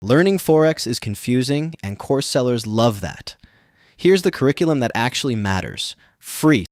Learning Forex is confusing, and course sellers love that. Here's the curriculum that actually matters. Free.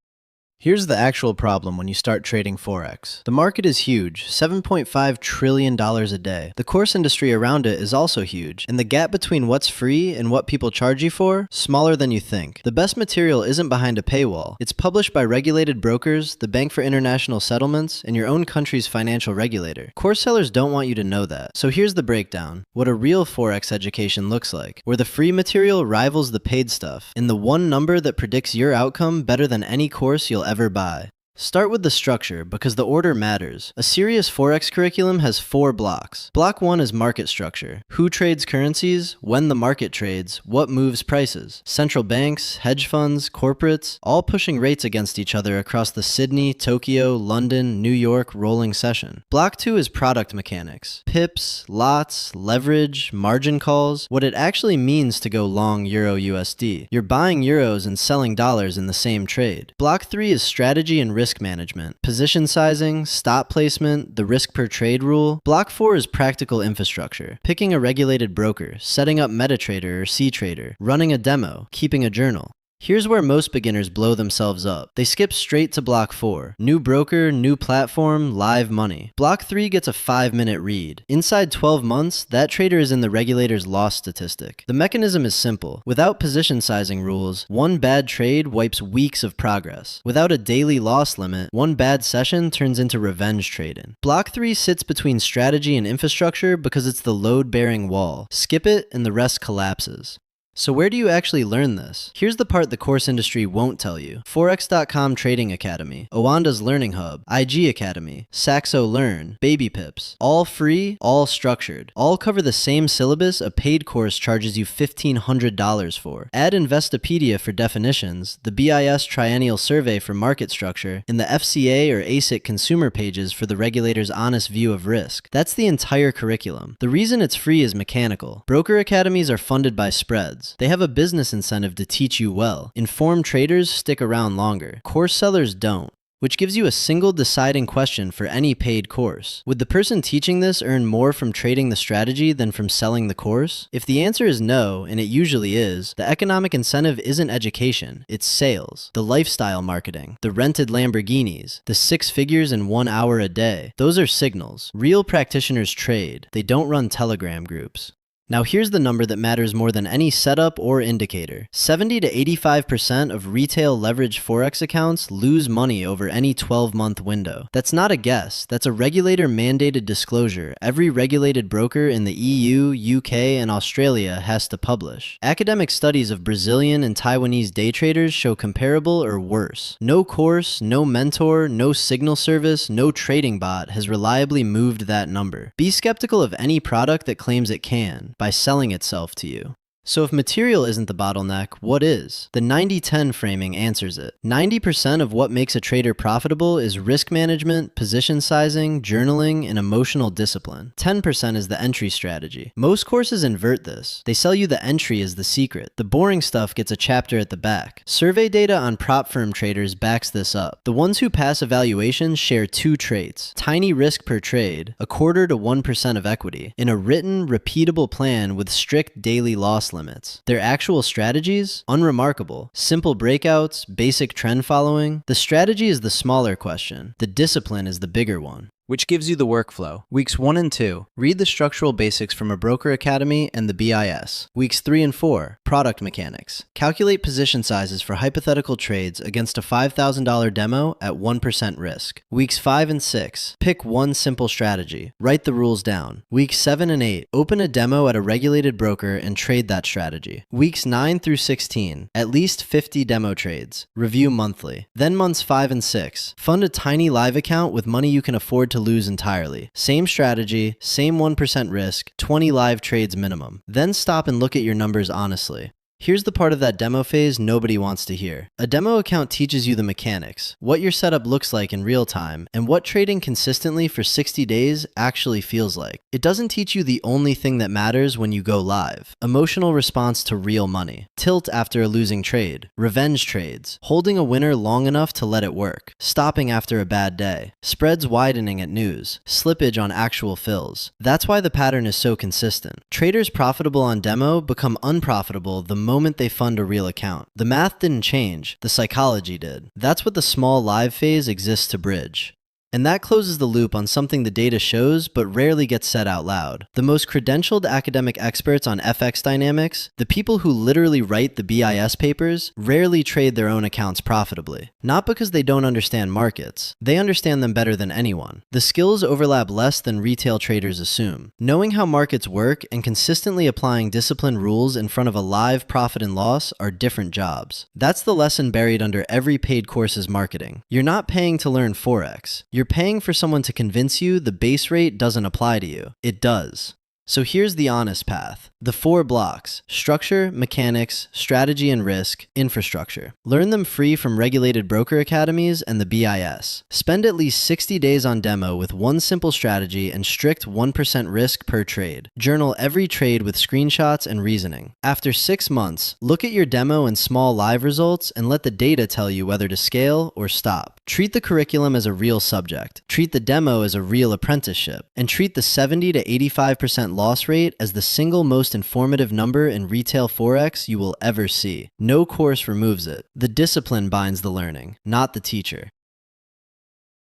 Here's the actual problem when you start trading Forex. The market is huge, $7.5 trillion a day. The course industry around it is also huge, and the gap between what's free and what people charge you for, smaller than you think. The best material isn't behind a paywall. It's published by regulated brokers, the Bank for International Settlements, and your own country's financial regulator. Course sellers don't want you to know that. So here's the breakdown. What a real Forex education looks like, where the free material rivals the paid stuff, and the one number that predicts your outcome better than any course you'll ever buy. Start with the structure because the order matters. A serious Forex curriculum has 4 blocks. Block 1 is market structure. Who trades currencies, when the market trades, what moves prices. Central banks, hedge funds, corporates, all pushing rates against each other across the Sydney, Tokyo, London, New York rolling session. Block 2 is product mechanics. Pips, lots, leverage, margin calls, what it actually means to go long Euro USD. You're buying euros and selling dollars in the same trade. Block 3 is strategy and risk management, position sizing, stop placement, the risk per trade rule. Block 4 is practical infrastructure, picking a regulated broker, setting up MetaTrader or CTrader, running a demo, keeping a journal. Here's where most beginners blow themselves up. They skip straight to Block 4. New broker, new platform, live money. Block 3 gets a 5-minute read. Inside 12 months, that trader is in the regulator's loss statistic. The mechanism is simple. Without position sizing rules, one bad trade wipes weeks of progress. Without a daily loss limit, one bad session turns into revenge trading. Block 3 sits between strategy and infrastructure because it's the load-bearing wall. Skip it and the rest collapses. So where do you actually learn this? Here's the part the course industry won't tell you. Forex.com Trading Academy, OANDA's Learning Hub, IG Academy, Saxo Learn, Baby Pips. All free, all structured. All cover the same syllabus a paid course charges you $1,500 for. Add Investopedia for definitions, the BIS Triennial Survey for market structure, and the FCA or ASIC consumer pages for the regulator's honest view of risk. That's the entire curriculum. The reason it's free is mechanical. Broker academies are funded by spreads. They have a business incentive to teach you well. Informed traders stick around longer. Course sellers don't, which gives you a single deciding question for any paid course. Would the person teaching this earn more from trading the strategy than from selling the course? If the answer is no, and it usually is, the economic incentive isn't education, it's sales, the lifestyle marketing, the rented Lamborghinis, the 6 figures in 1 hour a day. Those are signals. Real practitioners trade. They don't run Telegram groups. Now here's the number that matters more than any setup or indicator. 70 to 85% of retail leveraged Forex accounts lose money over any 12-month window. That's not a guess. That's a regulator-mandated disclosure every regulated broker in the EU, UK, and Australia has to publish. Academic studies of Brazilian and Taiwanese day traders show comparable or worse. No course, no mentor, no signal service, no trading bot has reliably moved that number. Be skeptical of any product that claims it can, by selling itself to you. So if material isn't the bottleneck, what is? The 90-10 framing answers it. 90% of what makes a trader profitable is risk management, position sizing, journaling, and emotional discipline. 10% is the entry strategy. Most courses invert this. They sell you the entry as the secret. The boring stuff gets a chapter at the back. Survey data on prop firm traders backs this up. The ones who pass evaluations share 2 traits: tiny risk per trade, 1/4 to 1% of equity, and a written, repeatable plan with strict daily loss limits. Their actual strategies? Unremarkable. Simple breakouts, basic trend following. The strategy is the smaller question. The discipline is the bigger one. Which gives you the workflow. Weeks 1 and 2, read the structural basics from a broker academy and the BIS. Weeks 3 and 4, product mechanics. Calculate position sizes for hypothetical trades against a $5,000 demo at 1% risk. Weeks 5 and 6, pick one simple strategy. Write the rules down. Weeks 7 and 8, open a demo at a regulated broker and trade that strategy. Weeks 9 through 16, at least 50 demo trades. Review monthly. Then months 5 and 6, fund a tiny live account with money you can afford to lose entirely. Same strategy, same 1% risk, 20 live trades minimum. Then stop and look at your numbers honestly. Here's the part of that demo phase nobody wants to hear. A demo account teaches you the mechanics, what your setup looks like in real time, and what trading consistently for 60 days actually feels like. It doesn't teach you the only thing that matters when you go live: emotional response to real money, tilt after a losing trade, revenge trades, holding a winner long enough to let it work, stopping after a bad day, spreads widening at news, slippage on actual fills. That's why the pattern is so consistent. Traders profitable on demo become unprofitable the moment they fund a real account. The math didn't change, the psychology did. That's what the small live phase exists to bridge. And that closes the loop on something the data shows but rarely gets said out loud. The most credentialed academic experts on FX dynamics, the people who literally write the BIS papers, rarely trade their own accounts profitably. Not because they don't understand markets. They understand them better than anyone. The skills overlap less than retail traders assume. Knowing how markets work and consistently applying disciplined rules in front of a live profit and loss are different jobs. That's the lesson buried under every paid course's marketing. You're not paying to learn Forex. You're paying for someone to convince you the base rate doesn't apply to you. It does. So here's the honest path. The 4 blocks: structure, mechanics, strategy and risk, infrastructure. Learn them free from regulated broker academies and the BIS. Spend at least 60 days on demo with one simple strategy and strict 1% risk per trade. Journal every trade with screenshots and reasoning. After 6 months, look at your demo and small live results and let the data tell you whether to scale or stop. Treat the curriculum as a real subject. Treat the demo as a real apprenticeship. And treat the 70 to 85% loss rate as the single most informative number in retail Forex you will ever see. No course removes it. The discipline binds the learning, not the teacher.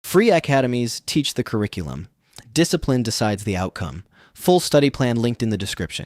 Free academies teach the curriculum. Discipline decides the outcome. Full study plan linked in the description.